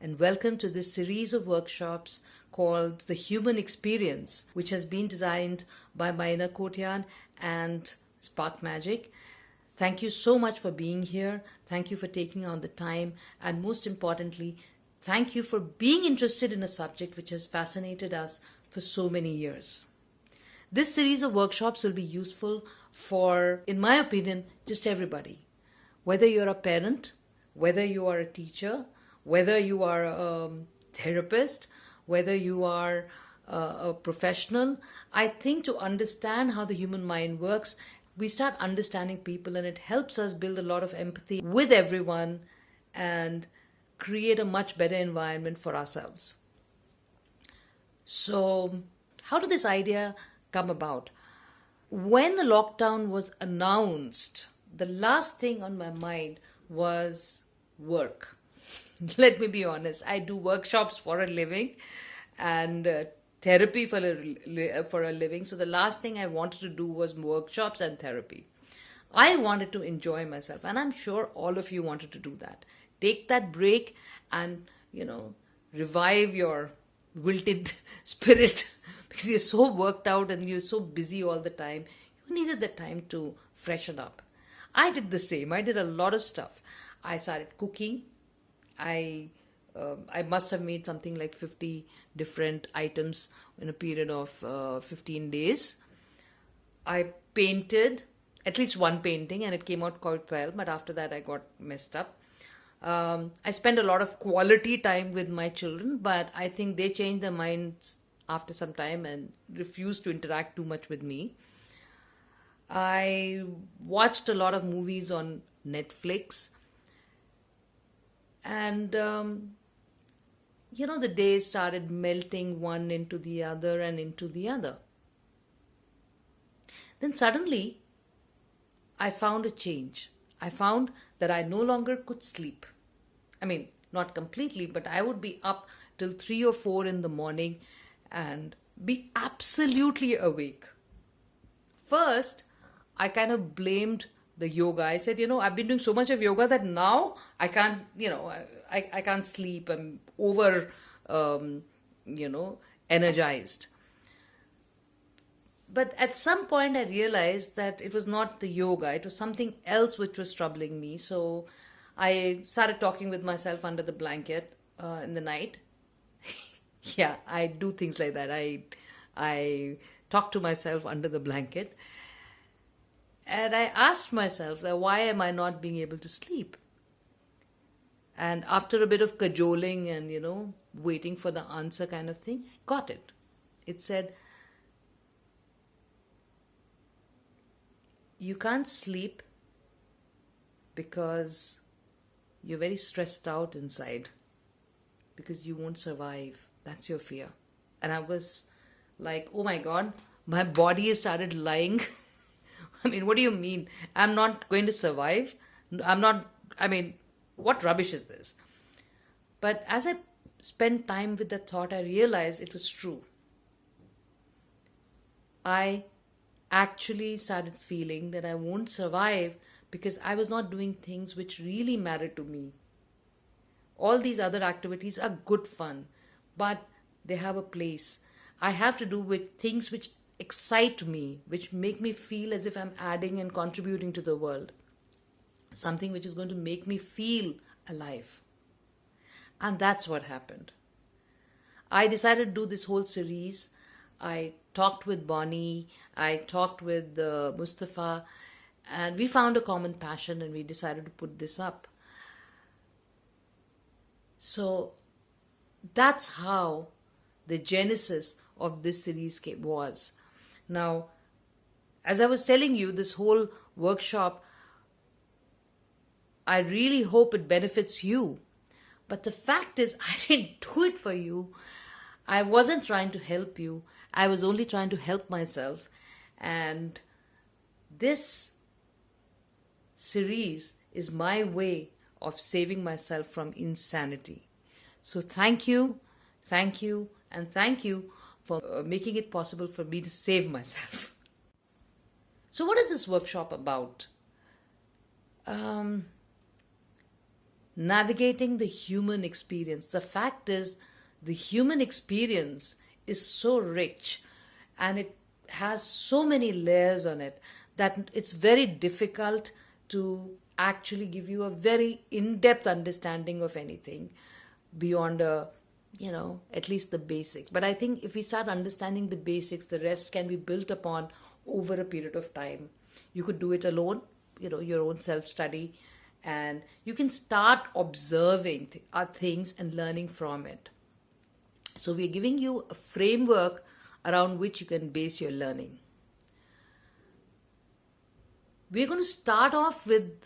and welcome to this series of workshops called The Human Experience, which has been designed by Maina Kotian and Spark Magic. Thank you so much for being here. Thank you for taking on the time, and most importantly, thank you for being interested in a subject which has fascinated us for so many years. This series of workshops will be useful for, in my opinion, just everybody. Whether you're a parent, whether you are a teacher, whether you are a therapist, whether you are a professional, I think to understand how the human mind works, we start understanding people, and it helps us build a lot of empathy with everyone and create a much better environment for ourselves. So, how did this idea come about? When the lockdown was announced, the last thing on my mind was work. Let me be honest, I do workshops for a living and therapy for a living. So the last thing I wanted to do was workshops and therapy. I wanted to enjoy myself, and I'm sure all of you wanted to do that. Take that break and, revive your wilted spirit because you're so worked out and you're so busy all the time. You needed the time to freshen up. I did the same. I did a lot of stuff. I started cooking. I must have made something like 50 different items in a period of 15 days. I painted at least one painting and it came out quite well, but after that I got messed up. I spent a lot of quality time with my children, but I think they changed their minds after some time and refused to interact too much with me. I watched a lot of movies on Netflix. And, the days started melting one into the other and into the other. Then suddenly, I found a change. I found that I no longer could sleep. I mean, not completely, but I would be up till 3 or 4 in the morning and be absolutely awake. First, I kind of blamed the yoga. I said, I've been doing so much of yoga that now I can't, I can't sleep. I'm over, energized. But at some point I realized that it was not the yoga. It was something else which was troubling me. So I started talking with myself under the blanket in the night. Yeah, I do things like that. I talk to myself under the blanket. And I asked myself, why am I not being able to sleep? And after a bit of cajoling and, waiting for the answer kind of thing, I got it. It said, you can't sleep because you're very stressed out inside, because you won't survive. That's your fear. And I was like, oh my God, my body started lying. I mean, what do you mean? I'm not going to survive? What rubbish is this? But as I spent time with the thought, I realized it was true. I actually started feeling that I won't survive because I was not doing things which really mattered to me. All these other activities are good fun, but they have a place. I have to do with things which excite me, which make me feel as if I'm adding and contributing to the world. Something which is going to make me feel alive. And that's what happened. I decided to do this whole series. I talked with Bonnie, I talked with Mustafa, and we found a common passion and we decided to put this up. So that's how the genesis of this series was. Now, as I was telling you, this whole workshop, I really hope it benefits you. But the fact is, I didn't do it for you. I wasn't trying to help you. I was only trying to help myself. And this series is my way of saving myself from insanity. So thank you, and thank you for making it possible for me to save myself. So what is this workshop about? navigating the human experience. The fact is, the human experience is so rich and it has so many layers on it that it's very difficult to actually give you a very in-depth understanding of anything beyond at least the basic. But I think if we start understanding the basics, the rest can be built upon over a period of time. You could do it alone, your own self-study, and you can start observing things and learning from it. So we're giving you a framework around which you can base your learning. We're going to start off with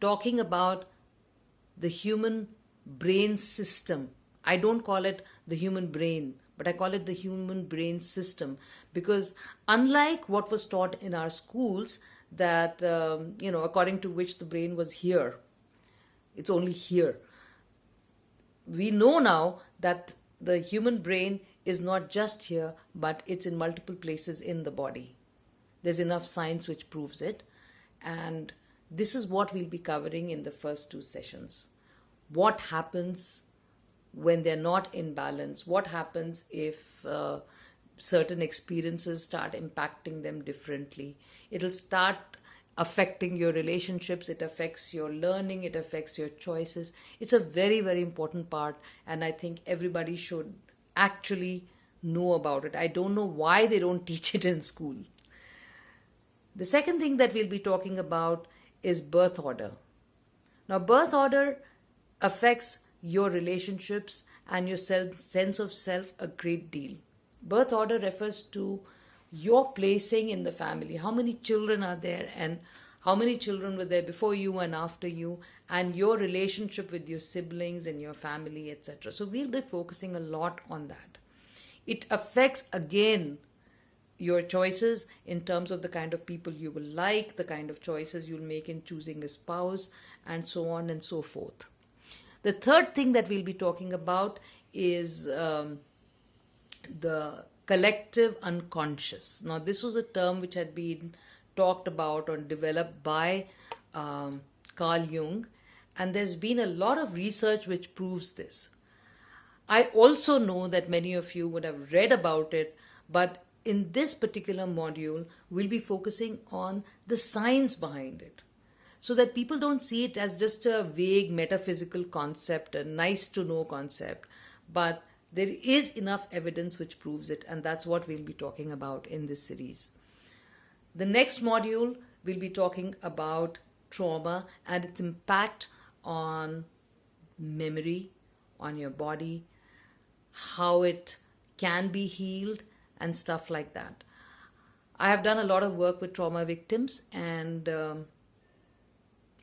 talking about the human brain system. I don't call it the human brain, but I call it the human brain system, because unlike what was taught in our schools, that, according to which the brain was here, it's only here. We know now that the human brain is not just here, but it's in multiple places in the body. There's enough science which proves it. And this is what we'll be covering in the first 2 sessions. What happens when they're not in balance? What happens if certain experiences start impacting them differently? It'll start affecting your relationships, it affects your learning, it affects your choices. It's a very, very important part, and I think everybody should actually know about it. I don't know why they don't teach it in school. The second thing that we'll be talking about is birth order. Now, birth order affects your relationships and your sense of self a great deal. Birth order refers to your placing in the family. How many children are there, and how many children were there before you and after you, and your relationship with your siblings and your family, etc. So we'll be focusing a lot on that. It affects, again, your choices in terms of the kind of people you will like, the kind of choices you'll make in choosing a spouse, and so on and so forth. The third thing that we'll be talking about is the collective unconscious. Now, this was a term which had been talked about or developed by Carl Jung, and there's been a lot of research which proves this. I also know that many of you would have read about it, but in this particular module, we'll be focusing on the science behind it, so that people don't see it as just a vague metaphysical concept, a nice to know concept, but there is enough evidence which proves it, and that's what we'll be talking about in this series. The next module, we'll be talking about trauma and its impact on memory, on your body, how it can be healed, and stuff like that. I have done a lot of work with trauma victims, and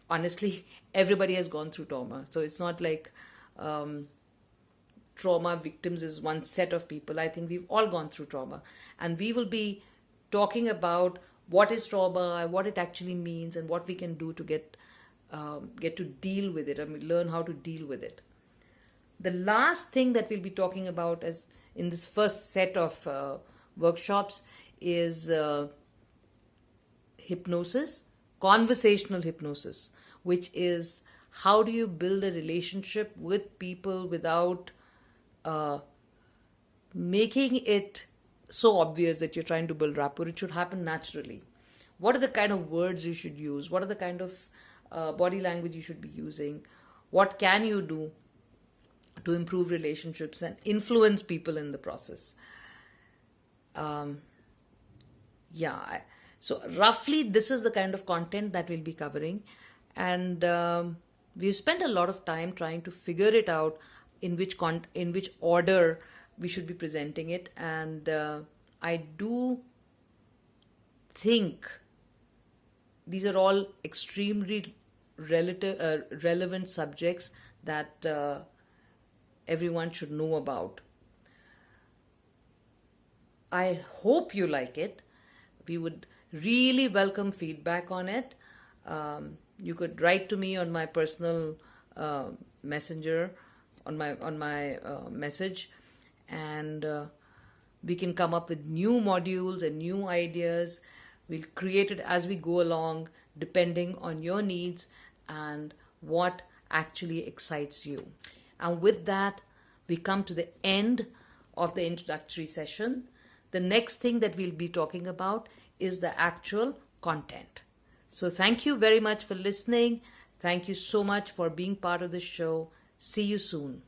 honestly, everybody has gone through trauma. So it's not like trauma victims is one set of people. I think we've all gone through trauma, and we will be talking about what is trauma, what it actually means, and what we can do to get to deal with it. Learn how to deal with it. The last thing that we'll be talking about as in this first set of workshops is hypnosis, conversational hypnosis, which is how do you build a relationship with people without making it so obvious that you're trying to build rapport. It should happen naturally. What are the kind of words you should use? What are the kind of body language you should be using? What can you do to improve relationships and influence people in the process? So roughly this is the kind of content that we'll be covering, and we've spent a lot of time trying to figure it out in which order we should be presenting it, and I do think these are all extremely relevant subjects that everyone should know about. I hope you like it. We would really welcome feedback on it. You could write to me on my personal messenger, on my message, and we can come up with new modules and new ideas. We'll create it as we go along, depending on your needs and what actually excites you. And with that, we come to the end of the introductory session. The next thing that we'll be talking about is the actual content. So thank you very much for listening. Thank you so much for being part of the show. See you soon.